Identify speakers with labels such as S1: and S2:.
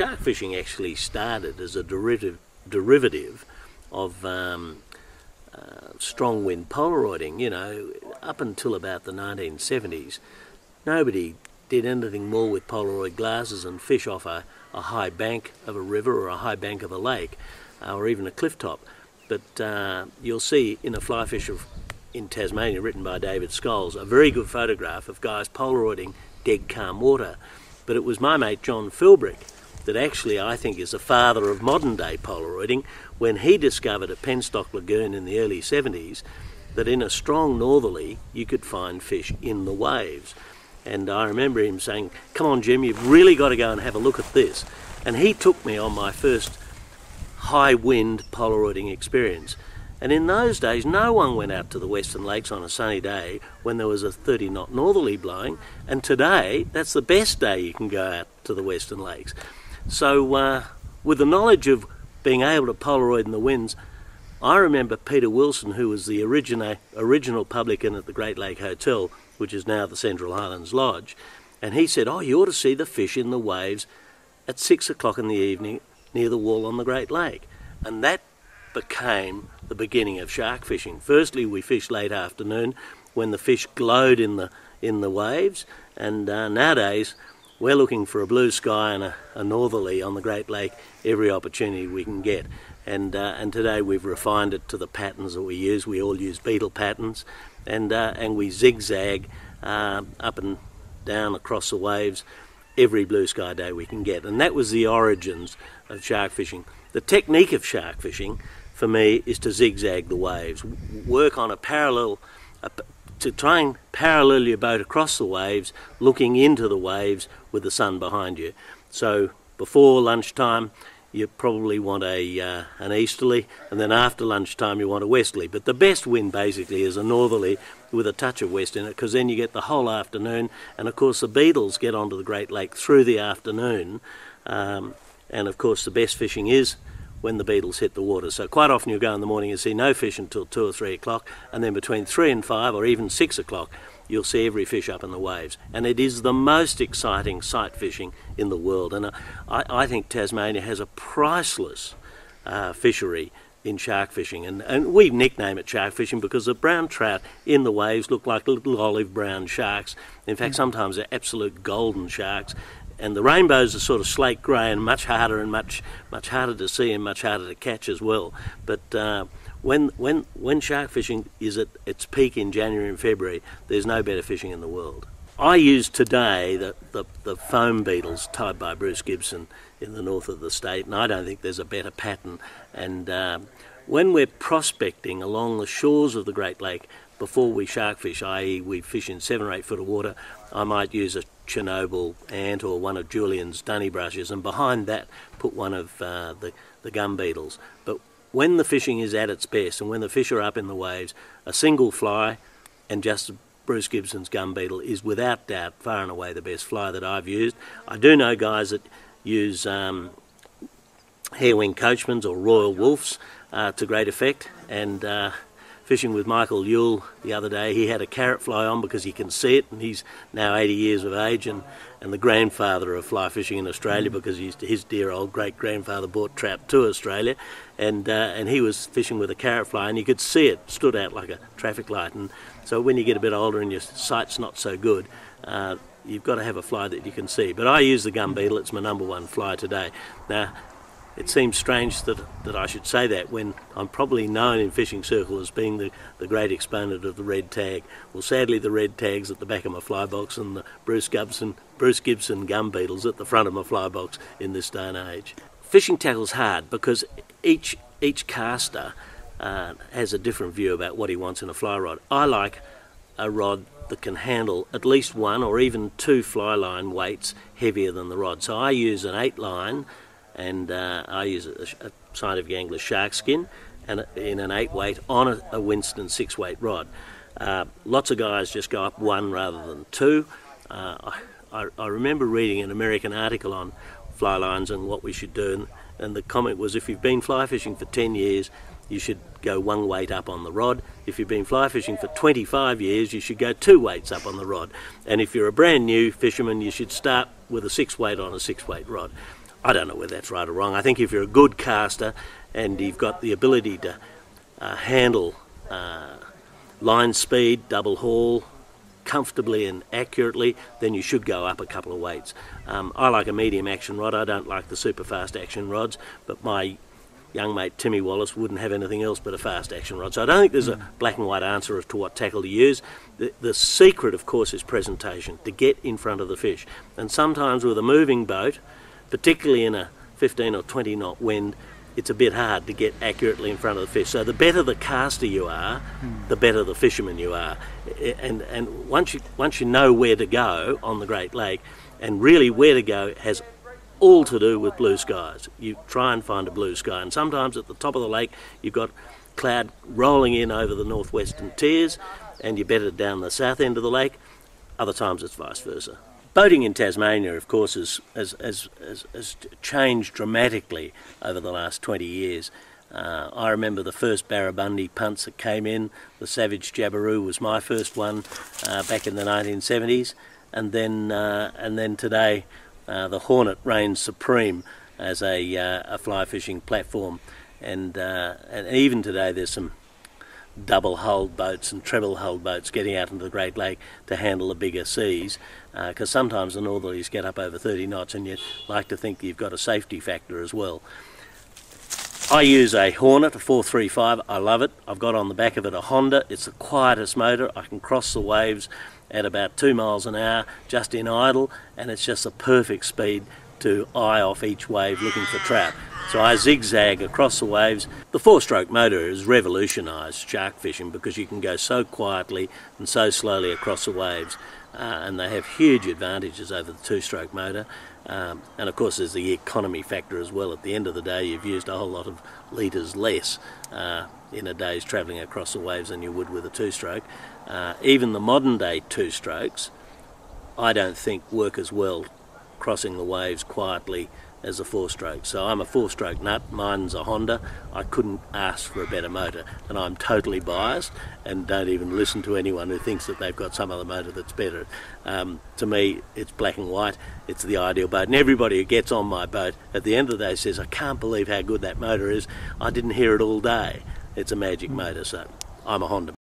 S1: Shark fishing actually started as a derivative of strong wind Polaroiding. You know, up until about the 1970s, nobody did anything more with Polaroid glasses and fish off a high bank of a river or a high bank of a lake or even a cliff top. But you'll see in a fly fisher in Tasmania written by David Scholes a very good photograph of guys Polaroiding dead calm water. But it was my mate John Philbrick that actually I think is the father of modern day Polaroiding, when he discovered at Penstock Lagoon in the early 70s that in a strong northerly you could find fish in the waves. And I remember him saying, "Come on Jim, you've really got to go and have a look at this." And he took me on my first high wind Polaroiding experience. And in those days no one went out to the Western Lakes on a sunny day when there was a 30 knot northerly blowing, and today that's the best day you can go out to the Western Lakes. So with the knowledge of being able to Polaroid in the winds, I remember Peter Wilson, who was the original publican at the Great Lake Hotel, which is now the Central Highlands Lodge, and he said, "Oh, you ought to see the fish in the waves at 6 o'clock in the evening near the wall on the Great Lake." And that became the beginning of shark fishing. Firstly, we fished late afternoon when the fish glowed in the waves, and nowadays we're looking for a blue sky and a northerly on the Great Lake every opportunity we can get. And today we've refined it to the patterns that we use. We all use beetle patterns, and we zigzag up and down across the waves every blue sky day we can get. And that was the origins of shark fishing. The technique of shark fishing for me is to zigzag the waves, work on to try and parallel your boat across the waves, looking into the waves with the sun behind you. So before lunchtime you probably want an easterly, and then after lunchtime you want a westerly. But the best wind basically is a northerly with a touch of west in it, because then you get the whole afternoon, and of course the beetles get onto the Great Lake through the afternoon, and of course the best fishing is when the beetles hit the water. So quite often you'll go in the morning and see no fish until 2 or 3 o'clock, and then between 3 and 5 or even 6 o'clock you'll see every fish up in the waves. And it is the most exciting sight fishing in the world. And I think Tasmania has a priceless fishery in shark fishing. And we nickname it shark fishing because the brown trout in the waves look like little olive brown sharks. In fact, sometimes they're absolute golden sharks. And the rainbows are sort of slate grey and much harder to see and much harder to catch as well. But when shark fishing is at its peak in January and February, there's no better fishing in the world. I use today the foam beetles tied by Bruce Gibson in the north of the state, and I don't think there's a better pattern. And when we're prospecting along the shores of the Great Lake, before we shark fish, i.e. we fish in 7 or 8 foot of water, I might use a Chernobyl ant or one of Julian's dunny brushes, and behind that put one of the gum beetles. But when the fishing is at its best and when the fish are up in the waves, a single fly and just Bruce Gibson's gum beetle is without doubt far and away the best fly that I've used. I do know guys that use hairwing coachmans or royal wolves to great effect, and fishing with Michael Yule the other day, he had a carrot fly on because he can see it, and he's now 80 years of age and the grandfather of fly fishing in Australia, because his dear old great-grandfather brought trout to Australia, and he was fishing with a carrot fly, and you could see it stood out like a traffic light. And so when you get a bit older and your sight's not so good, you've got to have a fly that you can see. But I use the gum beetle. It's my number one fly today. Now, it seems strange that I should say that when I'm probably known in fishing circles as being the great exponent of the red tag. Well, sadly, the red tag's at the back of my fly box, and the Bruce Gibson gum beetle's at the front of my fly box in this day and age. Fishing tackle's hard because each caster has a different view about what he wants in a fly rod. I like a rod that can handle at least 1 or even 2 fly line weights heavier than the rod. So I use an 8 line, and I use a scientific angler shark skin and in an 8 weight on a Winston 6 weight rod. Lots of guys just go up 1 rather than 2. I remember reading an American article on fly lines and what we should do, and the comment was, if you've been fly fishing for 10 years you should go 1 weight up on the rod. If you've been fly fishing for 25 years you should go 2 weights up on the rod. And if you're a brand new fisherman you should start with a 6 weight on a 6 weight rod. I don't know whether that's right or wrong. I think if you're a good caster and you've got the ability to handle line speed, double haul, comfortably and accurately, then you should go up a couple of weights. I like a medium action rod. I don't like the super fast action rods, but my young mate Timmy Wallace wouldn't have anything else but a fast action rod. So I don't think there's a black and white answer as to what tackle to use. The secret, of course, is presentation, to get in front of the fish. And sometimes with a moving boat, particularly in a 15 or 20 knot wind, it's a bit hard to get accurately in front of the fish. So the better the caster you are, the better the fisherman you are. And once you know where to go on the Great Lake, and really where to go has all to do with blue skies. You try and find a blue sky, and sometimes at the top of the lake you've got cloud rolling in over the northwestern tiers and you're better down the south end of the lake. Other times it's vice versa. Boating in Tasmania, of course, has changed dramatically over the last 20 years. I remember the first barramundi punts that came in. The Savage Jabiru was my first one back in the 1970s, and then today the Hornet reigns supreme as a fly fishing platform, and even today there's some double hulled boats and treble hulled boats getting out into the Great Lake to handle the bigger seas, because sometimes the northerlies get up over 30 knots and you'd like to think you've got a safety factor as well. I use a Hornet, a 435. I love it. I've got on the back of it a Honda. It's the quietest motor. I can cross the waves at about 2 miles an hour just in idle, and it's just a perfect speed to eye off each wave looking for trout. So I zigzag across the waves. The 4-stroke motor has revolutionised shark fishing because you can go so quietly and so slowly across the waves, and they have huge advantages over the 2-stroke motor. And of course there's the economy factor as well. At the end of the day you've used a whole lot of litres less in a day's travelling across the waves than you would with a 2-stroke. Even the modern day 2-strokes I don't think work as well crossing the waves quietly as a 4-stroke. So I'm a 4-stroke nut, mine's a Honda. I couldn't ask for a better motor, and I'm totally biased and don't even listen to anyone who thinks that they've got some other motor that's better. To me it's black and white, it's the ideal boat, and everybody who gets on my boat at the end of the day says, I can't believe how good that motor is, I didn't hear it all day. It's a magic motor, so I'm a Honda.